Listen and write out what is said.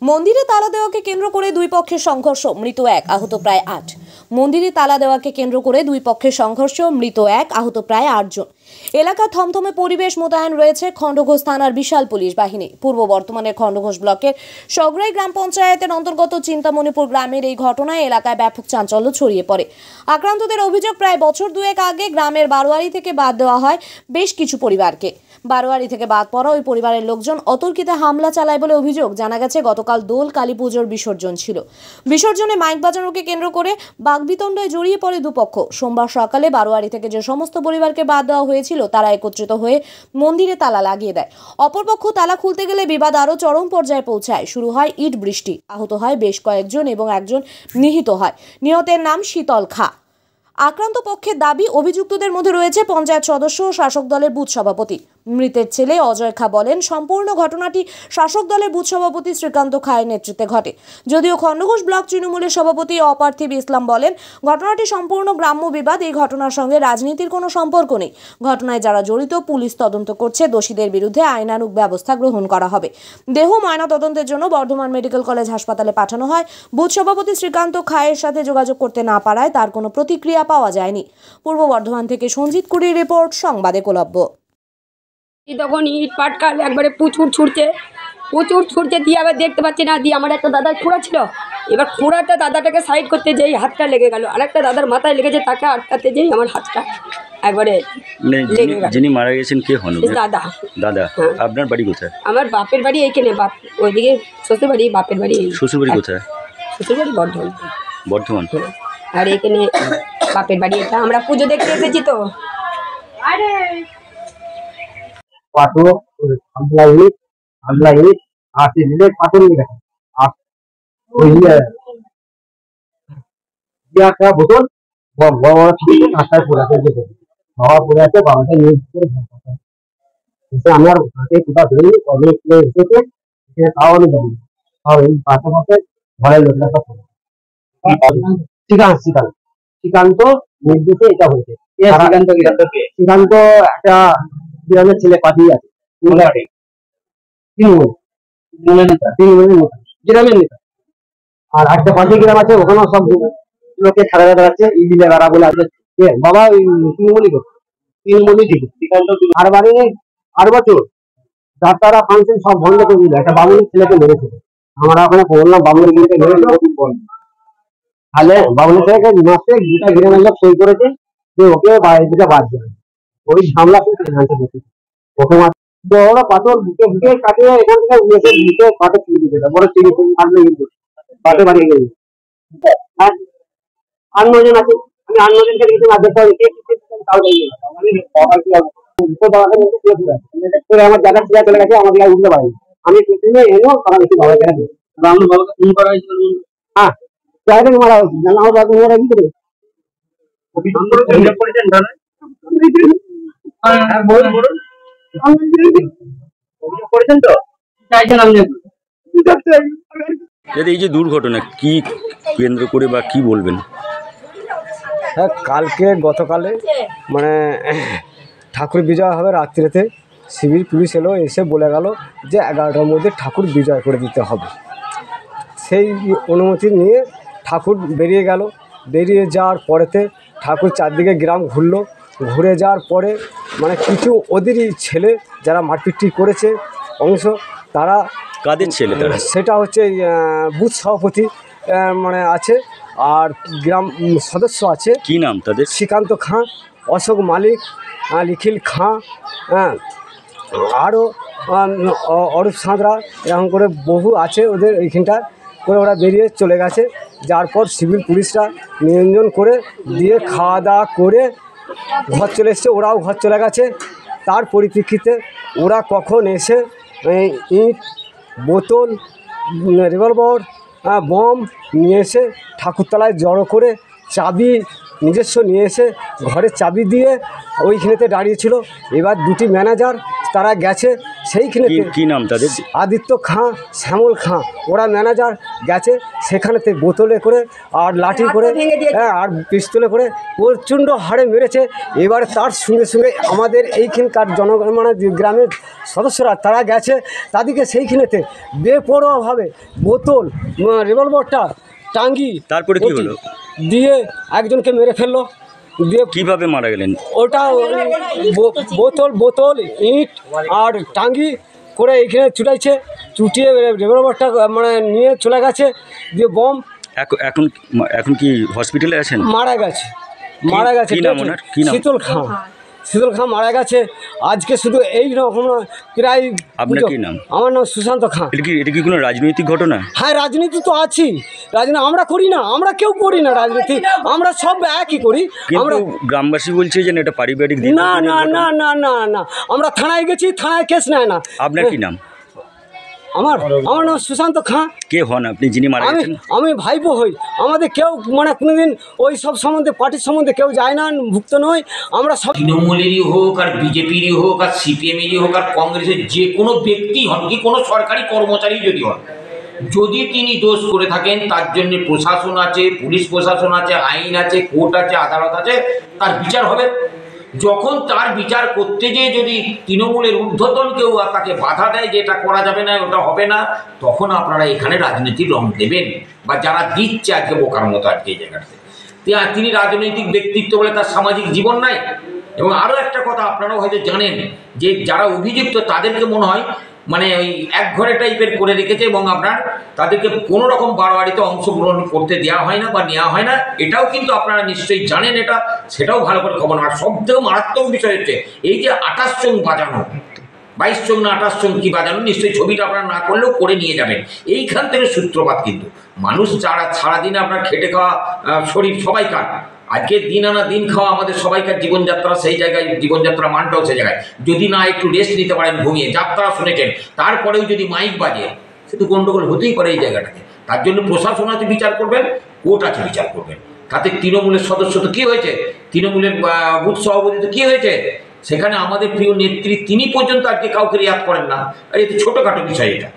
মন্দিরে তালা দেওয়াকে কেন্দ্র করে দুই পক্ষের সংঘর্ষ, মৃত এক, আহত প্রায় ৮। মন্দিরে তালা দেওয়াকে কেন্দ্র করে দুই পক্ষের সংঘর্ষ, মৃত এক, আহত প্রায় ৮ জন। এলাকা থমথমে পরিবেশ, মোতায়েন রয়েছে খণ্ডঘোষ থানার বিশাল পুলিশ বাহিনী। পূর্ব বর্ধমানের খণ্ডঘোষ ব্লকের সগরাই গ্রাম পঞ্চায়েতের অন্তর্গত চিন্তামণিপুর গ্রামের এই ঘটনায় এলাকায় ব্যাপক চাঞ্চল্য ছড়িয়ে পড়ে। আক্রান্তদের অভিযোগ, প্রায় বছর দুয়েক আগে গ্রামের বারোয়ারি থেকে বাদ দেওয়া হয় বেশ কিছু পরিবারকে। বারোয়ারি থেকে বাদ পড়া ওই পরিবারের লোকজন অতর্কিতে হামলা চালায় বলে অভিযোগ। জানা গেছে গতকাল দোল কালী পুজোর বিসর্জন ছিল। বিসর্জনে মাইক বাজানোকে কেন্দ্র করে বাগবিতণ্ডায় জড়িয়ে পড়ে দুপক্ষ। সোমবার সকালে বারোয়ারি থেকে যে সমস্ত পরিবারকে বাদ দেওয়া হয়েছিল তারা একত্রিত হয়ে মন্দিরে তালা লাগিয়ে দেয়। অপরপক্ষ তালা খুলতে গেলে বিবাদ আরও চরম পর্যায়ে পৌঁছায়। শুরু হয় ইট বৃষ্টি, আহত হয় বেশ কয়েকজন এবং একজন নিহত হয়। নিহতের নাম শীতল খা। আক্রান্ত পক্ষের দাবি, অভিযুক্তদের মধ্যে রয়েছে পঞ্চায়েত সদস্য ও শাসক দলের বুথ সভাপতি। মৃতের ছেলে অজয় খা বলেন, সম্পূর্ণ ঘটনাটি শাসক দলের বুথ সভাপতি শ্রীকান্ত খায়ের নেতৃত্বে ঘটে। যদিও খণ্ডঘোষ ব্লক তৃণমূলের সভাপতি অপার্থিব ইসলাম বলেন, ঘটনাটি সম্পূর্ণ গ্রাম্য বিবাদ, এই ঘটনার সঙ্গে রাজনীতির কোনো সম্পর্ক নেই। ঘটনায় যারা জড়িত পুলিশ তদন্ত করছে, দোষীদের বিরুদ্ধে আইনানুগ ব্যবস্থা গ্রহণ করা হবে। দেহ ময়না তদন্তের জন্য বর্ধমান মেডিকেল কলেজ হাসপাতালে পাঠানো হয়। বুথ সভাপতি শ্রীকান্ত খায়ের সাথে যোগাযোগ করতে না পারায় তার কোনো প্রতিক্রিয়া পাওয়া যায়নি। পূর্ব বর্ধমান থেকে সঞ্জিত কুড়ির রিপোর্ট, সংবাদ একলব্য। তখন ইট পাটকাল একবারে প্রচুর ছুটছে দিয়ে আবার দেখতে পাচ্ছি না, দিয়ে আমার একটা দাদার খোঁড়া ছিল। এবার খোঁড়াটা দাদাটাকে সাইড করতে যেই হাতটা লেগে গেল, আর একটা দাদার মাথায় লেগেছে, তাকে আটকাতে যেই আমার হাতটা একবারে লেগে গেল। যিনি মারা গেছেন কে হন? দাদা। দাদা, হ্যাঁ। আপনার বাড়ি কোথায়? আমার বাপের বাড়ি এইখানে, বাপ ওইদিকে শ্বশুর বাড়ি, বাপের বাড়ি। শ্বশুর বাড়ি কোথায়? শ্বশুর বাড়ি বর্ধমান। বর্ধমান। আর এখানে বাপের বাড়ি এটা। আমরা পুজো দেখতে এসেছি তো। আরে পাটো হামলা ইট আসে দিলে পাথর নিয়ে গেছে। ওই একটা বোতল বড় বড় রাস্তায় পড়ে আছে, বাবা পড়ে আছে, বাবাকে নিয়ে করে আমার হাতে কোথাও ধরি অনেক এসেছে, তাও আমি জানি। আর ওই পাশাপাশি ঘরের লোকরা সব শ্রীকান্ত নির্দেশে এটা হয়েছে। শ্রীকান্ত একটা গ্রামের ছেলে পাঠিয়ে আছে, গ্রামের নেতা। আর একটা পাশে গ্রাম আছে, ওখানেও সব লোকে খেলা বেড়াচ্ছে, ইদিলে বেড়া বলে আছে। বাবা ওই তৃণমূলই ঠিক। আর বাড়ি ৮ বছর যার তারা ফাংশন সব বন্ধ করে দিল, একটা বাবুলের ছেলেকে মেরেছিল। আমরা ওখানে বললাম বাবুলের ছেলেকে মেরেছিল, তাহলে বাবুলের ছেলেকে মাসে দুটা গ্রামের লোক সই করেছে যে ওকে দুটা বাদ দেবে। ওই ঝামলা ওকে বড় পাথর বুকে বুকে কাটিয়ে এখান থেকে উঠে বুকে পাথর তুলে দিতে বড় চিড়ি কাটলে কিন্তু পাথর বাড়িয়ে গেছে। আর ৮-৯ জন আছে, আমি ৮-৯ জনকে দেখেছি না, দেখতে হবে আমার জায়গা ছিঁড়া চলে গেছে, আমাকে আর উঠতে পারিনি। আমি পেছনে এলো, তারা বেশি বাবা গেছে। আমার বাবাকে ফোন করা হয়েছিল। হ্যাঁ, জায়গাটাকে মারা হয়েছে, জানলাম আমার বাবাকে মারা কি করে। এই যে দুর্ঘটনা কি কেন্দ্র করে বা কি বলবেন? হ্যাঁ, গতকালে মানে ঠাকুর বিজয় হবে রাত্রিতে, সিভিল পুলিশ এলো, এসে বলে গেল যে 11টার মধ্যে ঠাকুর বিজয় করে দিতে হবে। সেই অনুমতি নিয়ে ঠাকুর বেরিয়ে গেল। বেরিয়ে যাওয়ার পরেতে ঠাকুর চারদিকে গ্রাম ঘুরে যাওয়ার পরে মানে কিছু ওদেরই ছেলে যারা মারপিটটি করেছে অংশ, তারা কাদের ছেলে? তারা সেটা হচ্ছে বুথ সভাপতি মানে আছে, আর গ্রাম সদস্য আছে। কি নাম তাদের? শ্রীকান্ত খাঁ, অশোক মালিক, নিখিল খাঁ, হ্যাঁ, আরও অরূপ সাঁতরা, এরকম করে বহু আছে। ওদের এইখানটা করে ওরা বেরিয়ে চলে গেছে। যার পর সিভিল পুলিশরা নিয়ন্ত্রণ করে দিয়ে খাওয়া দাওয়া করে ঘর চলে এসছে, ওরাও ঘর চলে গেছে। তার পরিপ্রেক্ষিতে ওরা কখন এসে ইট, বোতল, রিভলভার, বম নিয়ে এসে ঠাকুরতলায় জড়ো করে চাবি নিজস্ব নিয়ে এসে ঘরে চাবি দিয়ে ওইখানেতে দাঁড়িয়েছিল। এবার দুটি ম্যানেজার তারা গেছে সেইখানে। কি নাম তাদের? আদিত্য খাঁ, শ্যামল খাঁ, ওরা ম্যানেজার গেছে সেখানেতে বোতলে করে আর লাঠি করে, হ্যাঁ, আর পিস্তলে করে প্রচণ্ড হারে মেরেছে। এবার তার সঙ্গে সঙ্গে আমাদের এইখানকার জনগণ মানে গ্রামের সদস্যরা তারা গেছে, তাদেরকে সেইখানেতে বেপরোয়াভাবে বোতল, রিভলভারটা টাঙ্গি, তারপরে কি হলো? দিয়ে একজনকে মেরে ফেললো। দিয়ে কিভাবে মারা গেলেন? ওটা বোতল ইট আর টাঙ্গি করে এইখানে চুটাইছে, চুটিয়ে রিভলভারটা মানে নিয়ে চলে গেছে। দিয়ে বম এখন কি হসপিটালে আছেন? মারা গেছে। কি নাম ওনার? কি নাম? শীতল খাঁ মারা গেছে আজকে। শুধু এই রকম প্রায়। আপনার কি নাম? আমার নাম সুশান্ত খাঁ। এটা কি কোনো রাজনৈতিক ঘটনা? হ্যাঁ, রাজনীতি তো আছি। রাজনীতি আমরা করি না, আমরা কেউ করি না রাজনীতি, আমরা সব একই করি। আমরা গ্রামবাসী বলছে যে এটা পারিবারিক। না না না না না না, আমরা থানায় গেছি, থানায় কেস নেয় না। আপনার কি নাম? আমার নাম সুশান্ত খাঁ। কে হন আপনি যিনি মারা গেছেন? আমি ভাইপো হই। আমাদের কেউ মানে কোনোদিন ওই সব সম্বন্ধে, পার্টির সম্বন্ধে কেউ যায় না, ভুক্ত নয় আমরা সব। তৃণমূলেরই হোক আর বিজেপিরই হোক আর সিপিএমেরই হোক আর কংগ্রেসের যে কোনো ব্যক্তি হন কি কোনো সরকারি কর্মচারী যদি হন, যদি তিনি দোষ করে থাকেন তার জন্য প্রশাসন আছে, পুলিশ প্রশাসন আছে, আইন আছে, কোর্ট আছে, আদালত আছে, তার বিচার হবে। যখন তার বিচার করতে যেয়ে যদি তৃণমূলের ঊর্ধ্বতন কেউ তাকে বাধা দেয় যে এটা করা যাবে না, ওটা হবে না, তখন আপনারা এখানে রাজনীতির রং দেবেন, বা যারা দিচ্ছে আজকে বোকার মতো আজকে এই জায়গাটাতে। তিনি রাজনৈতিক ব্যক্তিত্ব বলে তার সামাজিক জীবন নাই। এবং আরও একটা কথা আপনারাও হয়তো জানেন যে যারা অভিযুক্ত তাদেরকে মনে হয় মানে ওই এক ঘরে টাইপের করে রেখেছে, এবং আপনার তাদেরকে কোনো রকম বাড়োয়াড়িতে অংশগ্রহণ করতে দেওয়া হয় না বা নেওয়া হয় না। এটাও কিন্তু আপনারা নিশ্চয়ই জানেন, এটা সেটাও ভালো করে খবর। আর সব থেকে মারাত্মক বিষয় হচ্ছে এই যে 28 চং বাজানো, 22 চং না 28 চং কি বাজানো, নিশ্চয়ই ছবিটা আপনারা না করলেও করে নিয়ে যাবেন। এইখান থেকে সূত্রপাত। কিন্তু মানুষ যারা সারাদিন আপনার খেটে খাওয়া শরীর সবাইকার, আজকে দিন আনা দিন খাওয়া আমাদের সবাইকার জীবনযাত্রা সেই জায়গায়, জীবনযাত্রা মানটাও সেই জায়গায়। যদি না একটু রেস্ট নিতে পারেন ঘুমিয়ে, যাত্রা শুনেছেন, তারপরেও যদি মাইক বাজে, শুধু গন্ডগোল হতেই পারে এই জায়গাটাতে। তার জন্য প্রশাসন আছে বিচার করবেন, কোর্ট আছে বিচার করবেন। তাতে তৃণমূলের সদস্য তো কী হয়েছে, তৃণমূলের বুথ সভাপতি তো কী হয়েছে, সেখানে আমাদের প্রিয় নেত্রী তিনি পর্যন্ত আজকে কাউকে রিয়াদ করেন না। আর এই তো ছোটোখাটো বিষয় এটা।